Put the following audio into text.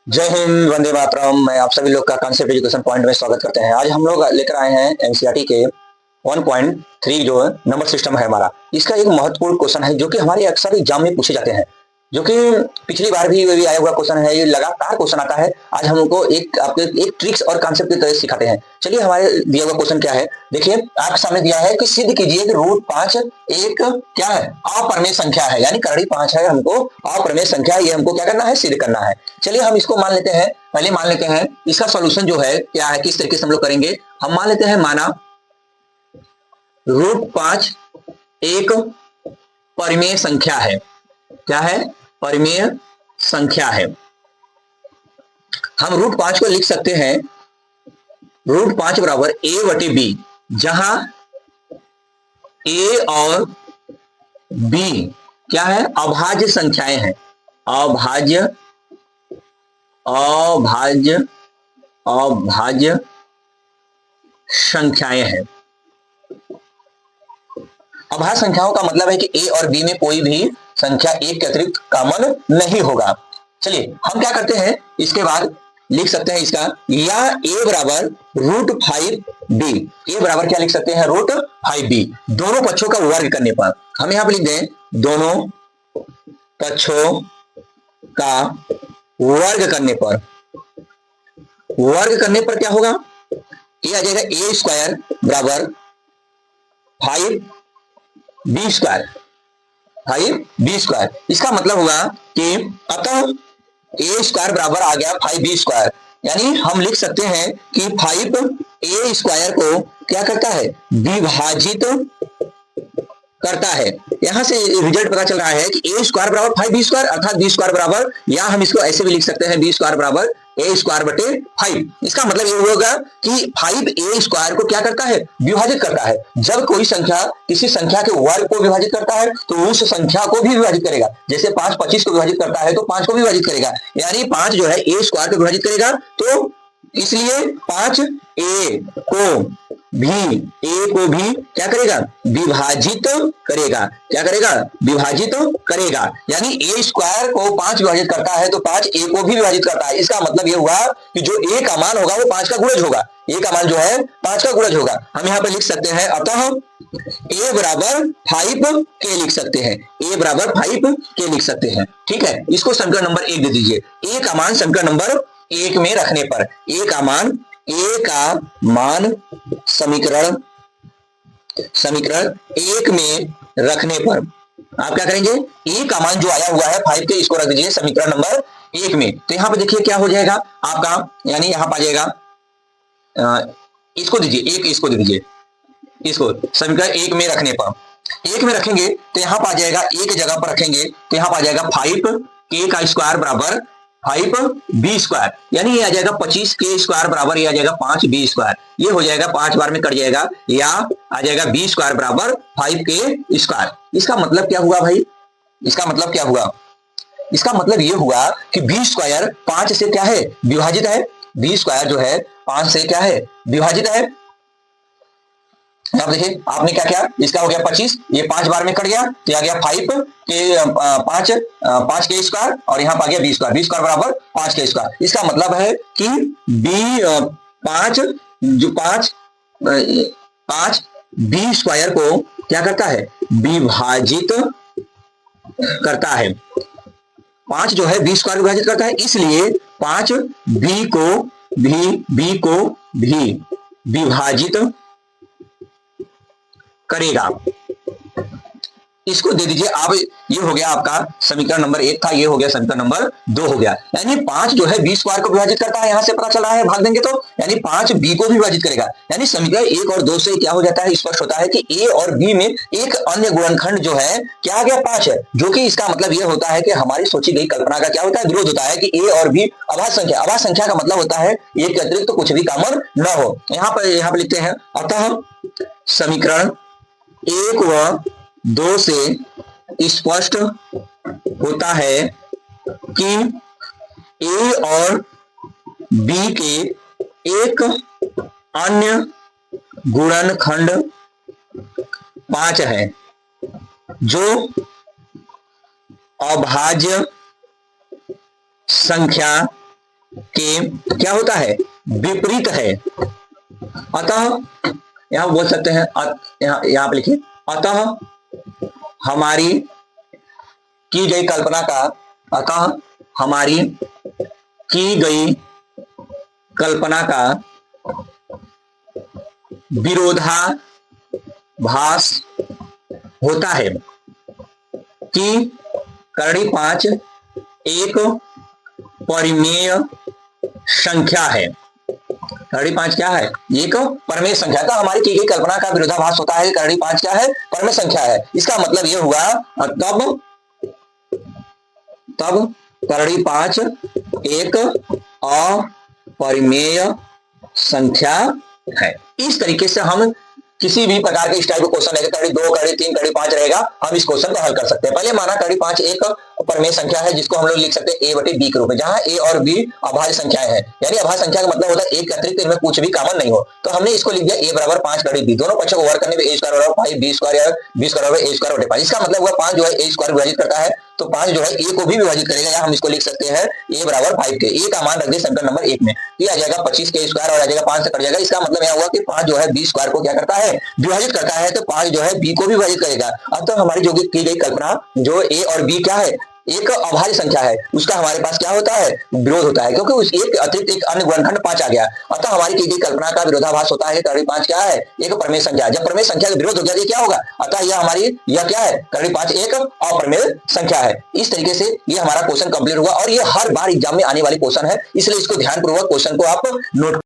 जय हिंद, वंदे मातरम। मैं आप सभी लोग का कॉन्सेप्ट एजुकेशन पॉइंट में स्वागत करते हैं। आज हम लोग लेकर आए हैं एनसीईआरटी के 1.3 जो नंबर सिस्टम है हमारा। इसका एक महत्वपूर्ण क्वेश्चन है जो कि हमारे अक्सर एग्जाम में पूछे जाते हैं, जो कि पिछली बार भी आया हुआ क्वेश्चन है। ये लगातार क्वेश्चन आता है। आज हम लोग आपको एक ट्रिक्स और कॉन्सेप्ट की तरह सिखाते हैं। चलिए, हमारे दिया हुआ क्वेश्चन क्या है, देखिए। आपके सामने दिया है कि सिद्ध कीजिए कि √5 एक क्या है, अप्रमेय संख्या है, यानी करड़ी 5 है, हमको अप्रमेय संख्या, ये हमको क्या करना है, सिद्ध करना है। चलिए, हम इसको मान लेते हैं। पहले मान लेते हैं इसका सॉल्यूशन जो है क्या है, किस तरीके से हम लोग करेंगे। हम मान लेते हैं, माना √5 एक परिमेय संख्या है। क्या है? परिमेय संख्या है। हम √5 को लिख सकते हैं √5 बराबर a/b, जहां a और b क्या है, अभाज्य संख्याएं हैं। अभाज्य अभाज्य अभाज्य संख्याएं हैं। अभाज्य संख्याओं का मतलब है कि a और b में कोई भी संख्या एक के अतिरिक्त कॉमन नहीं होगा। चलिए, हम क्या करते हैं, इसके बाद लिख सकते हैं इसका, या a बराबर √5b। a बराबर क्या लिख सकते हैं, √5b। दोनों पक्षों का वर्ग करने पर हम यहां पर लिख दें, दोनों पक्षों का वर्ग करने पर क्या होगा, ये आ जाएगा a² बराबर 5b²। इसका मतलब हुआ कि अतः a² बराबर आ गया 5b², यानी हम लिख सकते हैं कि 5a² को क्या करता है, विभाजित करता है। यहां से रिजल्ट पता चल रहा है कि a² बराबर 5b² अर्थात b² बराबर, या हम इसको ऐसे भी लिख सकते हैं, b² बराबर a²/5। इसका मतलब ये होगा कि 5a² को क्या करता है, विभाजित करता है। जब कोई संख्या किसी संख्या के वर्ग को विभाजित करता है तो उस संख्या को भी विभाजित करेगा। जैसे 5 25 को विभाजित करता है तो 5 को भी विभाजिट करेगा, यानी 5 जो है a² को विभाजित करेगा। तो इसलिए 5a को भी क्या करेगा, विभाजित करेगा। क्या करेगा, विभाजित करेगा। यानी a² को 5 विभाजित करता है तो 5a को भी विभाजित करता है। इसका मतलब यह हुआ कि जो a का मान होगा वो 5 का गुणज होगा। a का मान जो है 5 का गुणज होगा। हम यहां पर लिख सकते हैं, अतः a बराबर 5k लिख सकते हैं। a बराबर 5k लिख सकते हैं। ठीक है, इसको समीकरण नंबर 1 दे दीजिए। a का मान समीकरण नंबर 1 में रखने पर, a का मान समीकरण 1 में रखने पर आप क्या करेंगे, a का मान जो आया हुआ है 5k, इसको रख दीजिए समीकरण नंबर 1 में। तो यहां पर देखिए क्या हो जाएगा आपका, यानी यहां पर आ जाएगा, इसको दीजिए 1, इसको दे दीजिए, इसको समीकरण 1 में रखने पर, 1 में रखेंगे तो यहां पर आ जाएगा, एक जगह पर रखेंगे तो यहां पर आ जाएगा 5k² बराबर 5b², यानी ये आ जाएगा 25k² बराबर, ये आ जाएगा 5b²। ये हो जाएगा 5 बार में कट जाएगा, या आ जाएगा b² बराबर 5k²। इसका मतलब क्या हुआ भाई, इसका मतलब क्या हुआ, इसका मतलब ये हुआ कि b² 5 से क्या है, विभाजित है। b² जो है 5 से क्या है, विभाजित है। अब देखिए आपने क्या किया, इसका हो गया 25, ये 5 बार में कट गया तो आ गया 5k² और यहाँ पर आ गया b² बराबर 5k²। इसका मतलब है कि b² जो 5 b² को क्या करता है, विभाजित करता है। 5 जो है b² विभाजित करता है, इसलिए 5 b को भी विभाजित करेगा। इसको दे दीजिए आप, ये हो गया आपका समीकरण नंबर 1 था, ये हो गया समीकरण नंबर 2 हो गया। यानी 5 जो है b² को विभाजित करता है, यहां से पता चल रहा है, भाग देंगे तो यानी 5 b को भी विभाजित करेगा। यानी समीकरण 1 और 2 से क्या हो जाता है, स्पष्ट होता है कि a और b में एक अन्य गुणनखंड जो है क्या आ गया, 5 है। जो कि इसका मतलब यह होता है कि हमारी सोची गई कल्पना का क्या होता है, विरोध होता है कि a और b अभाज्य संख्या। अभाज्य संख्या का मतलब होता है एक के अतिरिक्त तो कुछ भी कॉमन न हो। यहाँ पर लिखते हैं, अतः समीकरण 1 व 2 से स्पष्ट होता है कि a और b के एक अन्य गुणनखंड 5 है, जो अभाज्य संख्या के क्या होता है, विपरीत है। अतः यहां बोल सकते हैं, यहां पे लिखिए, अतः हमारी की गई कल्पना का, अतः हमारी की गई कल्पना का विरोधाभास होता है कि करड़ी 5 एक परिमेय संख्या है। करड़ी 5 क्या है, एक परमेय संख्या। तो हमारी की गई कल्पना का विरोधाभास होता है, करड़ी 5 क्या है, परमेय संख्या है। इसका मतलब यह हुआ तब करड़ी 5 एक अपरिमेय संख्या है। इस तरीके से हम किसी भी प्रकार के इस टाइप का क्वेश्चन है, करड़ी 2, करड़ी 3, करड़ी 5 रहेगा, हम इस क्वेश्चन को हल कर सकते हैं। पहले माना करड़ी 5 एक परमेय संख्या है, जिसको हम लोग लिख सकते हैं a बटे b के रूप में, जहां a और b अभाज्य संख्याएं हैं। यानी अभाज्य संख्या का मतलब होता है एक अतिरिक्त इनमें कुछ भी कॉमन नहीं हो। तो हमने इसको लिख दिया a बराबर 5 करड़ी b, दोनों पक्षों को वर्ग करने पे a स्क्वायर बराबर 5, b स्क्वायर या b स्क्वायर बराबर a स्क्वायर बटे 5। इसका मतलब हुआ 5 जो है a स्क्वायर विभाजित करता है, तो 5 जो है a को भी विभाजित करेगा, या हम इसको लिख सकते हैं a बराबर 5 के। a का मान रख दिए समीकरण नंबर 1 में, ये आ जाएगा 25 के स्क्वायर और आ जाएगा 5 से कट जाएगा। इसका मतलब यह हुआ कि 5 जो है b स्क्वायर को क्या करता है, विभाजित करता है, तो 5 जो है b को भी विभाजित करेगा। अब तो हमारी जो की गई कल्पना, जो a और b क्या है, एक अभाज्य संख्या है, उसका हमारे पास क्या होता है, विरोध होता है, क्योंकि उस एक अतिरिक्त एक अन्य गुणनखंड 5 आ गया। अतः हमारी की गई कल्पना का विरोधाभास होता है, करड़ी 5 क्या है, एक परमेय संख्या। जब परमेय संख्या का विरोध हो गया, ये क्या होगा, अतः यह हमारी यह क्या है, करड़ी 5 एक अपरमेय संख्या है। इस तरीके से ये हमारा क्वेश्चन कंप्लीट हुआ, और ये हर बार एग्जाम में आने वाली क्वेश्चन है, इसलिए इसको ध्यानपूर्वक क्वेश्चन को आप नोट